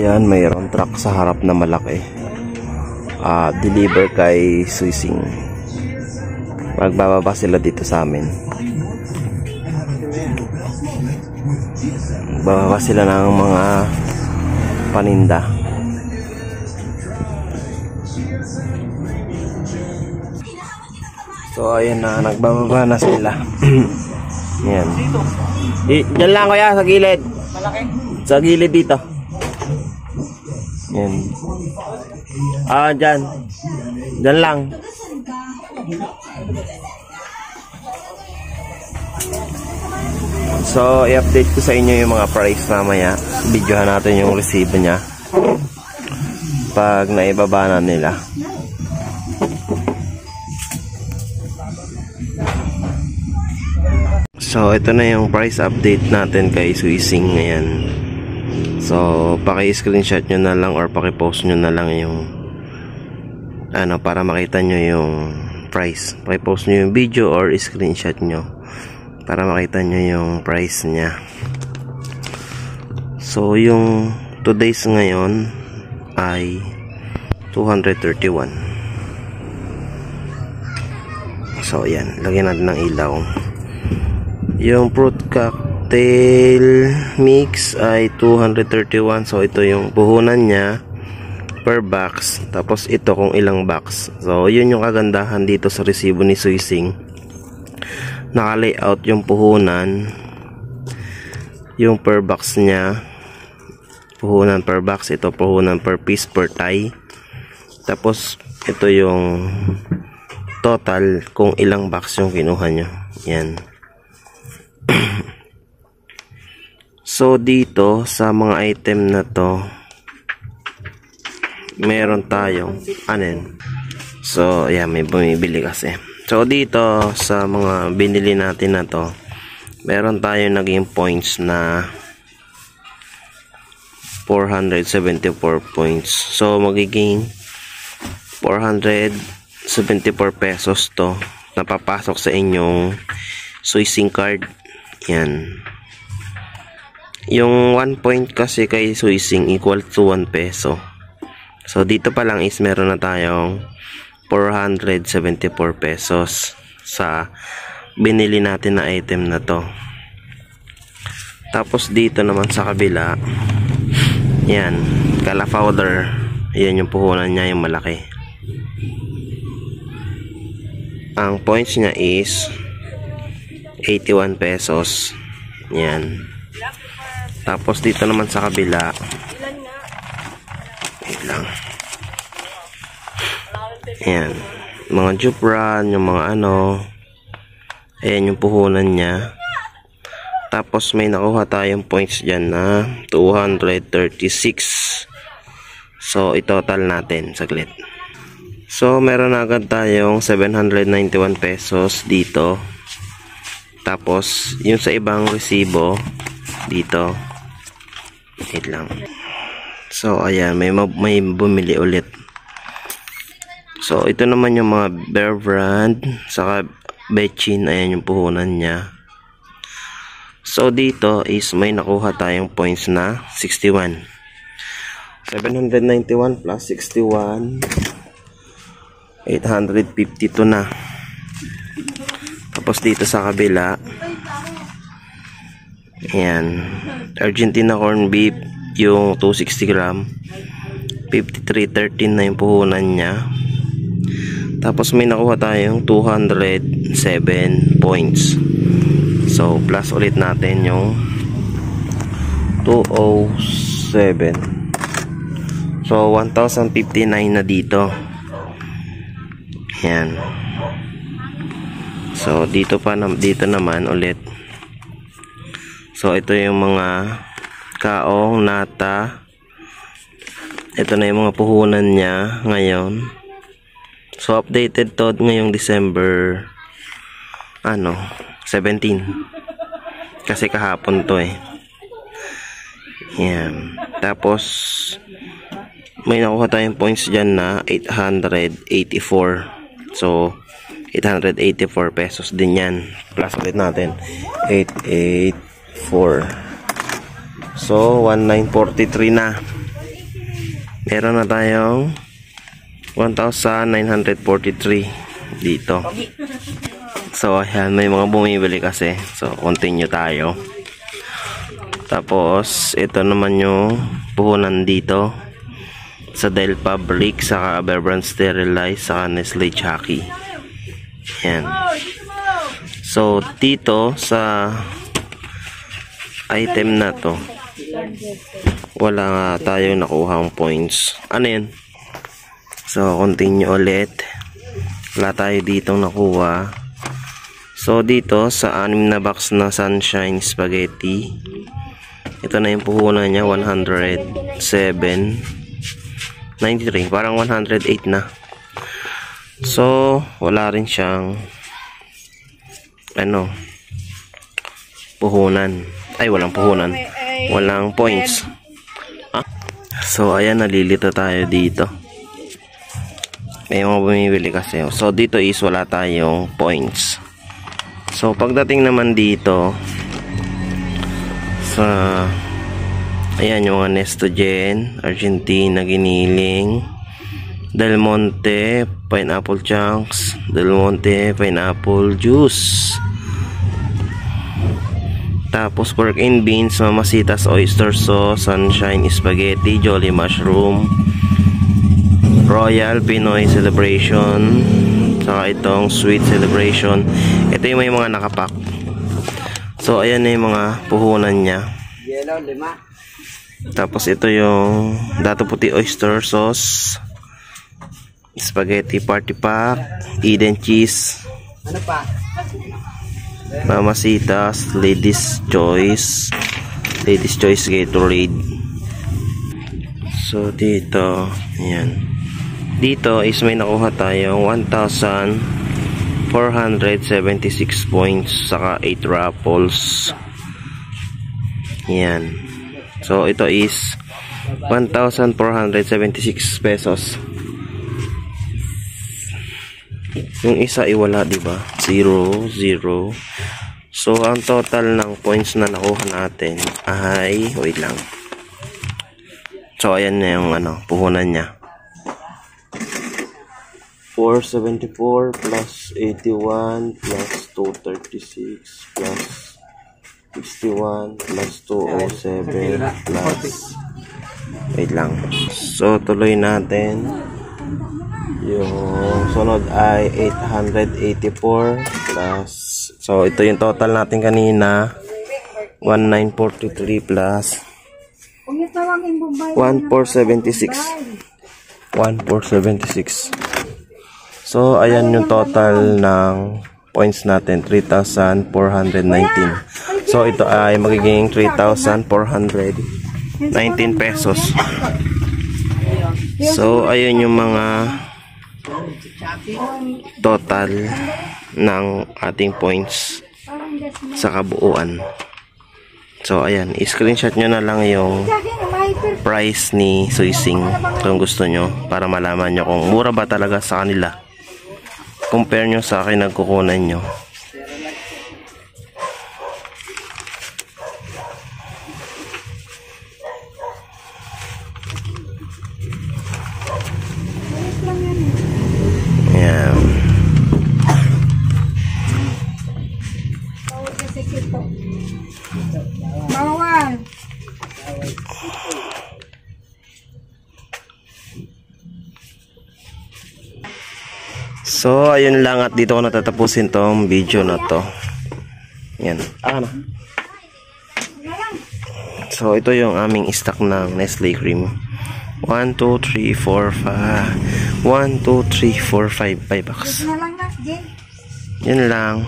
ayan, mayroon truck sa harap na malaki. Deliver kay Suising. Magbababa sila dito sa amin. Bababa sila ng mga paninda. So ayan na, nagbababa na sila. Ayan. Diyan lang kuya, sa gilid. Malaki? Sa gilid dito. Ayan. Dyan. Dyan lang. So, i-update ko sa inyo yung mga price mamaya. Videohan natin yung resibo niya pag naibaba na nila. So, ito na yung price update natin kay Suising ngayon. So, paki-screenshot nyo na lang or paki-post nyo na lang yung para makita nyo yung price. Paki-post nyo yung video or screenshot nyo para makita nyo yung price nya. So, yung today's ngayon ay 231. So, yan. Lagyan natin ng ilaw. Yung fruit cocktail mix ay 231. So, ito yung puhunan niya per box. Tapos, ito kung ilang box. So, yun yung kagandahan dito sa resibo ni Suising. Naka-layout yung puhunan. Yung per box niya. Puhunan per box. Ito puhunan per piece per tie. Tapos, ito yung total kung ilang box yung kinuha nyo. Yan. So dito sa mga item na to meron tayong so ayan, may bumibili kasi. So dito sa mga binili natin na to meron tayong naging points na 474 points. So magiging 474 pesos to napapasok sa inyong Suising card. Yan. Yung 1 point kasi kay Suising equal to 1 peso. So dito pa lang is meron na tayong 474 pesos sa binili natin na item na to. Tapos dito naman sa kabila, yan, cauliflower. Yan yung puhunan niya, yung malaki. Ang points niya is 81 pesos. Yan. Tapos dito naman sa kabila, wait lang. Yan. Mga Jupran, yung mga ayan yung puhunan niya. Tapos may nakuha tayong points dyan na 236. So itotal natin saglit. So meron na agad tayong 791 pesos dito. Tapos yung sa ibang resibo dito, wait lang. So ayan, may bumili ulit. So ito naman yung mga Bear Brand saka Bechin. Ayan yung puhunan niya. So dito is may nakuha tayong points na 61. 791 plus 61, 852 na. Tapos dito sa kabila, ayan, Argentina corn beef, yung 260 gram, 53.13 na yung puhunan niya. Tapos may nakuha tayong 207 points. So plus ulit natin yung 207. So 1,059 na dito. Ayan. So dito naman ulit. So ito yung mga kaong nata. Ito na yung mga puhunan niya ngayon. So updated to ngayong December 17. Kasi kahapon to eh. Yan. Tapos may nakuha tayong points dyan na 884. So 884 pesos din yan. Plus ulit natin 884. So 1943 na. Meron na tayong 1,943 dito. So, ayan, may mga bumibili kasi. So, continue tayo. Tapos, ito naman yung puhunan dito sa Del Fabric, saka Aberbrand Sterilize, saka Nestle Chucky. Ayan. So, dito sa item na to, wala nga tayong nakuhang points. Ano yun? So, continue ulit. Wala tayo ditong nakuha. So, dito sa 6 na box na Sunshine Spaghetti, ito na yung puhunan niya, 107.93. Parang 108 na. So, wala rin siyang puhunan. Ay, walang puhunan. Walang points. So, ayan, nalilito tayo dito. May mga bumibili kasi. So, dito is wala tayong points. So, pagdating naman dito sa ayan, yung mga Nestogen, Argentina, Giniling, Del Monte, Pineapple Chunks, Del Monte, Pineapple Juice. Tapos pork and beans, Mamasitas oyster sauce, Sunshine Spaghetti, Jolly Mushroom, Royal Pinoy Celebration, saka itong Sweet Celebration. Ito yung may mga nakapak. So ayan na yung mga puhunan niya. Tapos ito yung Dato Puti oyster sauce, Spaghetti Party Pack, Eden Cheese, Mamasitas, Ladies Choice Gatorade. So dito, ayan. Dito is may nakuha tayong 1,476 points saka 8 raffles. Ayan. So ito is 1,476 pesos. Yung isa iwala, diba? 0, 0. So, ang total ng points na nakuha natin ay, wait lang. So, ayan na yung puhunan niya. 474 plus 81 plus 236 plus 61 plus 207 plus, wait lang. So, tuloy natin. Yung sunod ay 884 plus, so ito yung total natin kanina, 1943 plus 1476. So ayan yung total ng points natin, 3,419. So ito ay magiging 3,419 pesos. So ayun yung mga total ng ating points sa kabuuan. So ayan, i-screenshot nyo na lang yung price ni Suising kung gusto nyo, para malaman nyo kung mura ba talaga sa kanila compare nyo sa akin nagkukunan nyo. Ayan. Bawal. So, ayun lang, at dito ko natatapusin tong video na to. Yan. So, ito yung aming stock ng Nestle cream. 1, 2, 3, 4, 5. 1, 2, 3, 4, 5 bucks. Yun lang.